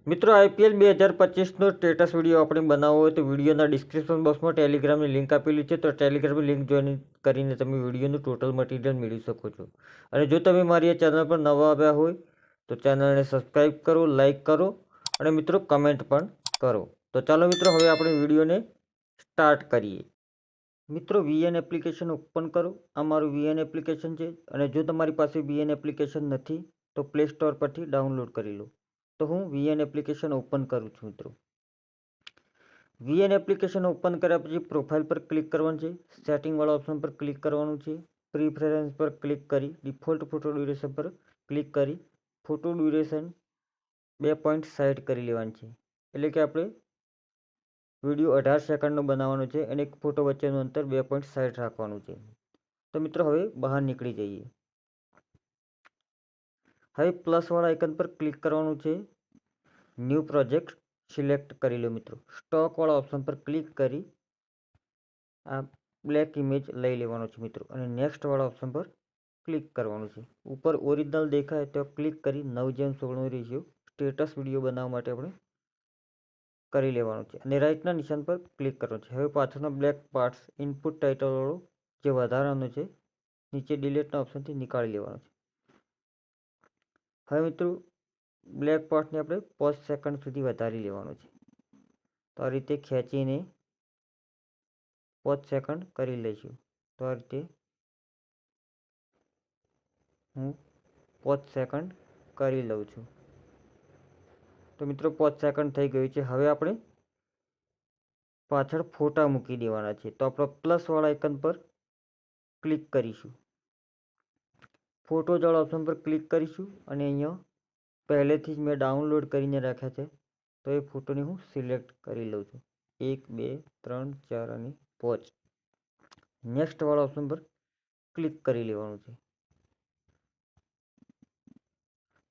મિત્રો IPL 2025નો status video આપણે બનાવવો હોય તો વિડીયોના ડિસ્ક્રિપ્શન બોક્સમાં ટેલિગ્રામની લિંક આપેલી છે, તો ટેલિગ્રામની લિંક જોઈન કરીને તમે વિડીયોનું ટોટલ મટીરિયલ મેળવી શકો છો. અને જો તમે મારી આ ચેનલ પર નવા આવ્યા હોય તો ચેનલને સબસ્ક્રાઈબ કરો, લાઈક કરો અને મિત્રો કમેન્ટ પણ કરો. તો ચાલો મિત્રો હવે આપણે વિડીયોને સ્ટાર્ટ કરીએ. મિત્રો VN એપ્લિકેશન ઓપન કરો. આ મારું VN એપ્લિકેશન છે અને જો તમારી પાસે VN એપ્લિકેશન નથી તો પ્લે સ્ટોર પરથી ડાઉનલોડ કરી લો. તો હું VN એપ્લિકેશન ઓપન કરું છું મિત્રો. VN એપ્લિકેશન ઓપન કર્યા પછી પ્રોફાઇલ પર ક્લિક કરવાનું છે, સેટિંગવાળા ઓપ્શન પર ક્લિક કરવાનું છે, પ્રિફરન્સ પર ક્લિક કરી ડિફોલ્ટ ફોટો ડ્યુરેશન પર ક્લિક કરી ફોટો ડ્યુરેશન 2.60 કરી લેવાની છે. એટલે કે આપણે વિડીયો 18 સેકન્ડનો બનાવવાનો છે અને એક ફોટો વચ્ચેનું અંતર 2.60 રાખવાનું છે. તો મિત્રો હવે બહાર નીકળી જઈએ. હવે પ્લસવાળા આઇકન પર ક્લિક કરવાનું છે, ન્યૂ પ્રોજેક્ટ સિલેક્ટ કરી લો મિત્રો. સ્ટોકવાળા ઓપ્શન પર ક્લિક કરી આ બ્લેક ઇમેજ લઈ લેવાનો છે મિત્રો અને નેક્સ્ટવાળા ઓપ્શન પર ક્લિક કરવાનું છે. ઉપર ઓરિજિનલ દેખાય તો ક્લિક કરી 9:16 રેશિયો સ્ટેટસ વિડીયો બનાવવા માટે આપણે કરી લેવાનું છે અને રાઇટના નિશાન પર ક્લિક કરવાનું છે. હવે પાછળનો બ્લેક પાર્ટ્સ ઇનપુટ ટાઇટલવાળો જે વધારાનો છે નીચે ડિલીટના ઓપ્શનથી નીકાળી લેવાનો છે. હવે મિત્રો બ્લેક પાર્ટને આપણે 5 સેકન્ડ સુધી વધારી લેવાનું છે. તો આ રીતે ખેંચીને 5 સેકન્ડ કરી લઈશું. તો આ રીતે હું 5 સેકન્ડ કરી લઉં છું. તો મિત્રો 5 સેકન્ડ થઈ ગયું છે. હવે આપણે પાછળ ફોટા મૂકી દેવાના છે. તો આપણે પ્લસવાળા આઇકન પર ક્લિક કરીશું, ફોટોવાળા ઓપ્શન પર ક્લિક કરીશું અને અહીંયા પહેલેથી જ મેં ડાઉનલોડ કરીને રાખ્યા છે તો એ ફોટોને હું સિલેક્ટ કરી લઉં છું. 1, 2, 3, 4 અને 5. નેક્સ્ટવાળા ઓપ્શન પર ક્લિક કરી લેવાનું છે.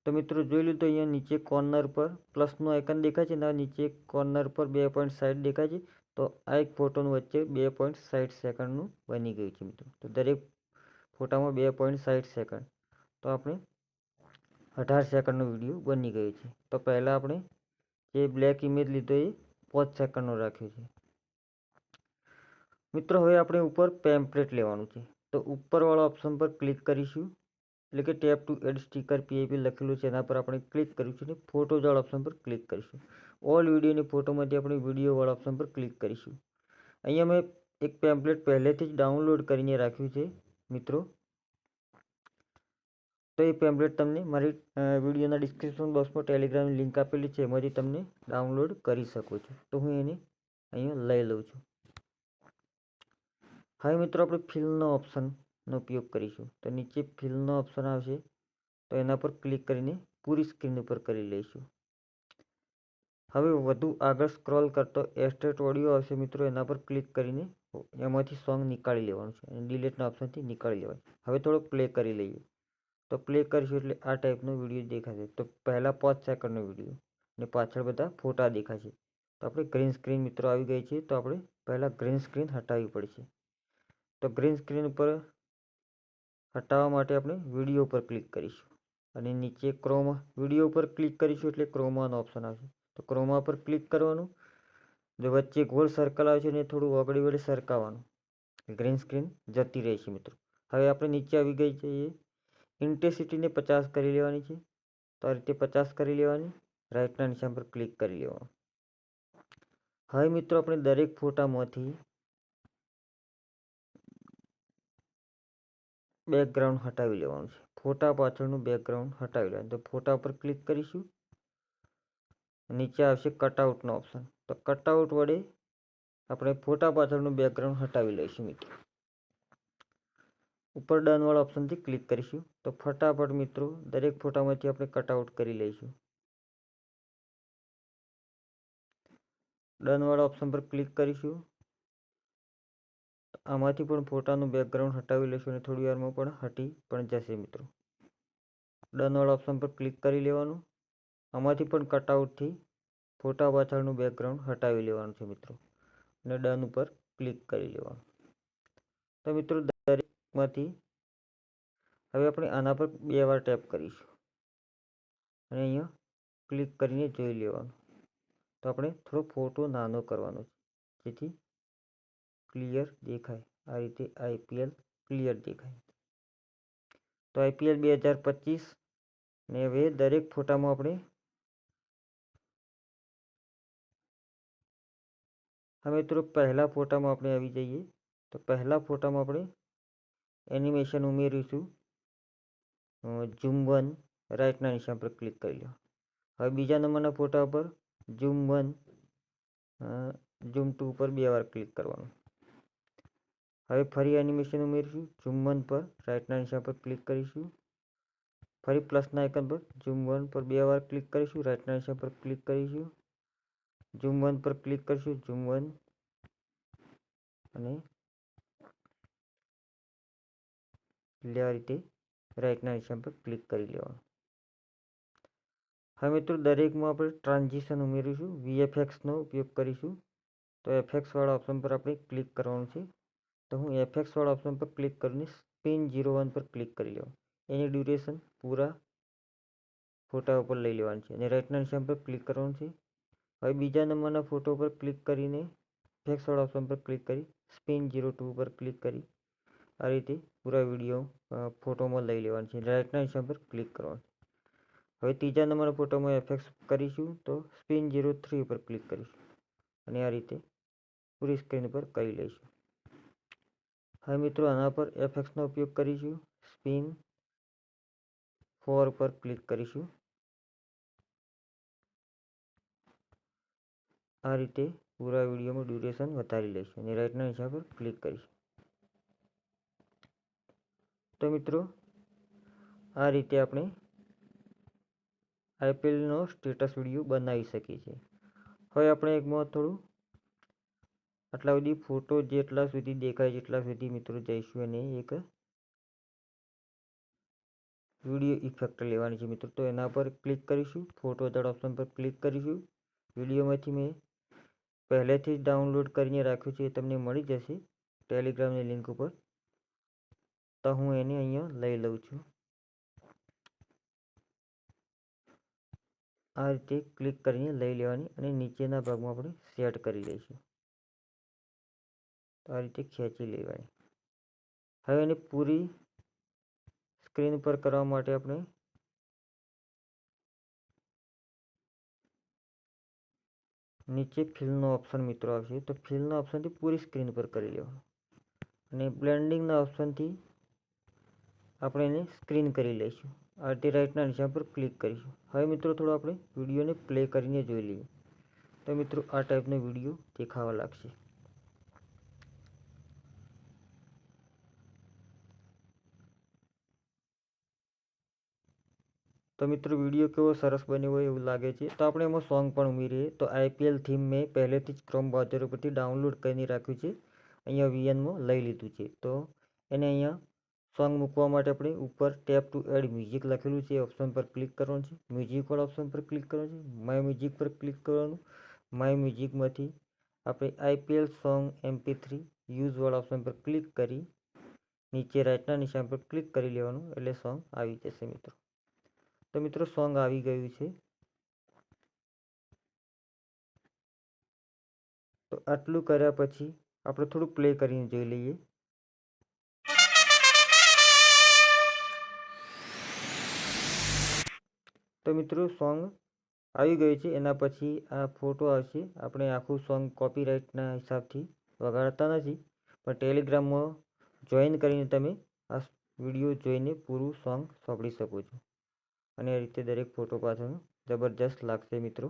તો મિત્રો જોઈ લો તો અહીંયા નીચે કોર્નર પર પ્લસનું આઇકન દેખાય છે, ના નીચે કોર્નર પર 2.60 દેખાય છે. તો આ એક ફોટોનું વચ્ચે 2.60 સેકન્ડનું બની ગયું છે મિત્રો. તો દરેક ફોટામાં 2.60 સેકન્ડ, તો આપણે 18 સેકન્ડનો વિડીયો બની ગયો છે. તો પહેલાં આપણે જે બ્લેક ઇમેજ લીધો એ 5 સેકન્ડનો રાખ્યો છે. મિત્રો હવે આપણે ઉપર પેમ્પલેટ લેવાનું છે. તો ઉપરવાળા ઓપ્શન પર ક્લિક કરીશું, એટલે કે tap to add sticker PIP લખેલું છે એના પર આપણે ક્લિક કરીશું અને ફોટોવાળા ઓપ્શન પર ક્લિક કરીશું. ઓલ વિડીયોની ફોટોમાંથી આપણે વિડીયોવાળા ઓપ્શન પર ક્લિક કરીશું. અહીંયા મેં એક પેમ્પલેટ પહેલેથી જ ડાઉનલોડ કરીને રાખ્યું છે મિત્રો. તો એ પેમ્પલેટ તમને મારી વિડીયોના ડિસ્ક્રિપ્શન બોક્સમાં ટેલિગ્રામની લિંક આપેલી છે, એમાંથી તમને ડાઉનલોડ કરી શકો છો. તો હું એને અહીંયા લઈ લઉં છું. હવે મિત્રો આપણે ફિલનો ઓપ્શનનો ઉપયોગ કરીશું. તો નીચે ફિલનો ઓપ્શન આવશે તો એના પર ક્લિક કરીને પૂરી સ્ક્રીન ઉપર કરી લઈશું. હવે વધુ આગળ સ્ક્રોલ કરતો એસ્ટેટ ઓડિયો આવશે મિત્રો, એના પર ક્લિક કરીને એમાંથી સોંગ નીકાળી લેવાનું છે અને ડિલીટના ઓપ્શનથી નીકાળી લેવાનું. હવે થોડો પ્લે કરી લઈએ. તો પ્લે કરીશું એટલે આ ટાઈપનો વિડીયો દેખાશે. તો પહેલાં 5 સેકન્ડનો વિડીયો અને પાછળ બધા ફોટા દેખાશે. તો આપણે ગ્રીન સ્ક્રીન મિત્રો આવી ગઈ છે, તો આપણે પહેલાં ગ્રીન સ્ક્રીન હટાવવી પડશે. તો ગ્રીન સ્ક્રીન ઉપર હટાવવા માટે આપણે વિડીયો પર ક્લિક કરીશું અને નીચે ક્રોમા વિડીયો પર ક્લિક કરીશું એટલે ક્રોમાનો ઓપ્શન આવશે. તો ક્રોમા પર ક્લિક કરવાનું, જો વચ્ચે ગોળ સર્કલ આવે છે ને થોડું આગળ વડે સરકાવવાનું, ગ્રીન સ્ક્રીન જતી રહેશે મિત્રો. હવે આપણે નીચે આવી ગઈ છીએ, ઇન્ટેન્સિટીને 50 કરી લેવાની છે. તો આ રીતે 50 કરી લેવાની, રાઇટના નિશાન પર ક્લિક કરી લેવાનું. હવે મિત્રો આપણે દરેક ફોટામાંથી બેકગ્રાઉન્ડ હટાવી લેવાનું છે. ફોટા પાછળનું બેકગ્રાઉન્ડ હટાવી લેવાનું. તો ફોટા પર ક્લિક કરીશું, નીચે આવશે કટઆઉટનો ઓપ્શન. તો કટઆઉટ વડે આપણે ફોટા પાછળનું બેકગ્રાઉન્ડ હટાવી લઈશું મિત્રો. ઉપર ડનવાળા ઓપ્શનથી ક્લિક કરીશું. તો ફટાફટ મિત્રો દરેક ફોટામાંથી આપણે કટઆઉટ કરી લઈશું. ડનવાળા ઓપ્શન પર ક્લિક કરીશું. આમાંથી પણ ફોટાનું બેકગ્રાઉન્ડ હટાવી લઈશું અને થોડી વારમાં પણ હટી પણ જશે મિત્રો. ડનવાળા ઓપ્શન પર ક્લિક કરી લેવાનું. આમાંથી પણ કટઆઉટથી ફોટા પાછળનું બેકગ્રાઉન્ડ હટાવી લેવાનું છે મિત્રો અને ડન ઉપર ક્લિક કરી લેવાનું. તો મિત્રો દરેકમાંથી હવે આપણે આના પર 2 વાર ટેપ કરીશું અને અહીંયા ક્લિક કરીને જોઈ લેવાનું. તો આપણે થોડો ફોટો નાનો કરવાનો છે જેથી ક્લિયર દેખાય. આ રીતે IPL ક્લિયર દેખાય. તો IPL 2025 ને હવે દરેક ફોટામાં આપણે મિત્રો પહેલા ફોટામાં આપણે આવી જઈએ. તો પહેલા ફોટામાં આપણે એનિમેશન ઉમેરીશું. ઝૂમ 1 રાઇટના નિશાન પર ક્લિક કરી લો. હવે બીજા નંબરના ફોટા પર ઝૂમ 1 ઝૂમ 2 પર 2 વાર ક્લિક કરવાનું. હવે ફરી એનિમેશન ઉમેરીશું. ઝૂમ 1 પર રાઇટના નિશાન પર ક્લિક કરીશું. ફરી પ્લસના આઇકન પર ઝૂમ 1 પર 2 વાર ક્લિક કરીશું. રાઇટના નિશાન પર ક્લિક કરીશું. ઝૂમ 1 પર ક્લિક કરીશું. ઝૂમ 1 અને આ રીતે રાઇટના નિશાન પર ક્લિક કરી લેવાનું. હવે મિત્રો દરેકમાં આપણે ટ્રાન્ઝિશન ઉમેરીશું. VFXનો ઉપયોગ કરીશું. તો FX વાળા ઓપ્શન પર આપણે ક્લિક કરવાનું છે. તો હું FX વાળા ઓપ્શન પર ક્લિક કરીને સ્પિન 01 પર ક્લિક કરી લેવાનું. એની ડ્યુરેશન પૂરા ફોટા ઉપર લઈ લેવાની છે અને રાઇટના નિશાન પર ક્લિક કરવાનું છે. હવે બીજા નંબરના ફોટો પર ક્લિક કરીને FX વાળા ઓપ્શન પર ક્લિક કરી સ્પિન 02 પર ક્લિક કરી આ રીતે પૂરા વિડીયો ફોટોમાં લઈ લેવાનું છે. રાઇટના નિશાન પર ક્લિક કરવાનું. હવે ત્રીજા નંબરના ફોટોમાં FX કરીશું તો સ્પિન 03 પર ક્લિક કરીશું અને આ રીતે પૂરી સ્ક્રીન પર કરી લઈશું. હવે મિત્રો આના પર FXનો ઉપયોગ કરીશું. સ્પિન 4 પર ક્લિક કરીશું. આ રીતે પૂરા વિડીયોમાં ડ્યુરેશન વધારી લઈશું અને રાઇટના નિશાન પર ક્લિક કરીશું. તો મિત્રો આ રીતે આપણે IPLનો સ્ટેટસ વિડીયો બનાવી શકીએ છીએ. હવે આપણે એકમાં થોડું આટલા સુધી ફોટો જેટલા સુધી દેખાય એટલા સુધી મિત્રો જઈશું અને એક વિડીયો ઇફેક્ટ લેવાની છે મિત્રો. તો એના પર ક્લિક કરીશું. ફોટો દળ ઓપ્શન પર ક્લિક કરીશું. વિડીયોમાંથી મેં પહેલેથી જ ડાઉનલોડ કરીને રાખ્યું છે એ તમને મળી જશે ટેલિગ્રામની લિંક ઉપર. તો હું એને અહીંયા લઈ લઉં છું. આ રીતે ક્લિક કરીને લઈ લેવાની અને નીચેના ભાગમાં આપણે સેટ કરી લઈશું. તો આ રીતે ખેંચી લેવાની. હવે એને પૂરી સ્ક્રીન પર કરવા માટે આપણે નીચે ફિલનો ઓપ્શન મિત્રો આવશે. તો ફિલના ઓપ્શનથી પૂરી સ્ક્રીન પર કરી લેવાનું અને બ્લેન્ડિંગના ઓપ્શનથી આપણે એને સ્ક્રીન કરી લઈશું. આ રીતે રાઇટના નિશાન પર ક્લિક કરીશું. હવે મિત્રો થોડો આપણે વિડીયોને પ્લે કરીને જોઈ લઈએ. તો મિત્રો આ ટાઈપનો વિડીયો દેખાવા લાગશે. તો મિત્રો વિડીયો કેવો સરસ બન્યો હોય એવું લાગે છે. તો આપણે એમાં સોંગ પણ ઉમેરીએ. તો IPL થીમ મેં પહેલેથી જ ક્રોમ બ્રાઉઝર ઉપરથી ડાઉનલોડ કરીને રાખ્યું છે. અહીંયા VNમાં લઈ લીધું છે. તો એને અહીંયા સોંગ મૂકવા માટે આપણે ઉપર ટેપ ટુ એડ મ્યુઝિક લખેલું છે એ ઓપ્શન પર ક્લિક કરવાનું છે. મ્યુઝિક વાળા ઓપ્શન પર ક્લિક કરવાનું છે. માય મ્યુઝિક પર ક્લિક કરવાનું. માય મ્યુઝિકમાંથી આપણે IPL સોંગ MP3 યુઝ વાળા ઓપ્શન પર ક્લિક કરી નીચે રાઇટના નિશાન પર ક્લિક કરી લેવાનું એટલે સોંગ આવી જશે મિત્રો. તો મિત્રો સોંગ આવી ગયું છે. તો આટલું કર્યા પછી આપણે થોડું પ્લે કરીને જોઈ લઈએ. તો મિત્રો સોંગ આવી ગયું છે. એના પછી આ ફોટો આવશે. આપણે આખું સોંગ કોપીરાઇટના હિસાબથી વગાડતા નથી પણ ટેલિગ્રામમાં જોઈન કરીને તમે આ વિડીયો જોઈને પૂરું સોંગ સાંભળી શકો છો અને આ રીતે દરેક ફોટો પાછળ જબરજસ્ત લાગશે મિત્રો.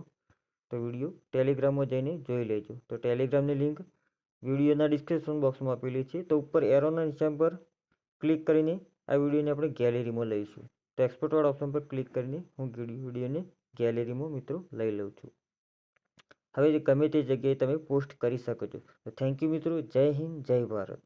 તો વિડીયો ટેલિગ્રામમાં જઈને જોઈ લેજો. તો ટેલિગ્રામની લિંક વિડીયોના ડિસ્ક્રિપ્શન બોક્સમાં આપેલી છે. તો ઉપર એરોના નિશાન પર ક્લિક કરીને આ વિડીયોને આપણે ગેલેરીમાં લઈશું. તો એક્સપોર્ટવાળા ઓપ્શન પર ક્લિક કરીને હું વિડીયોને ગેલેરીમાં મિત્રો લઈ લઉં છું. હવે ગમે તે જગ્યાએ તમે પોસ્ટ કરી શકો છો. તો થેન્ક યુ મિત્રો. જય હિન્દ, જય ભારત.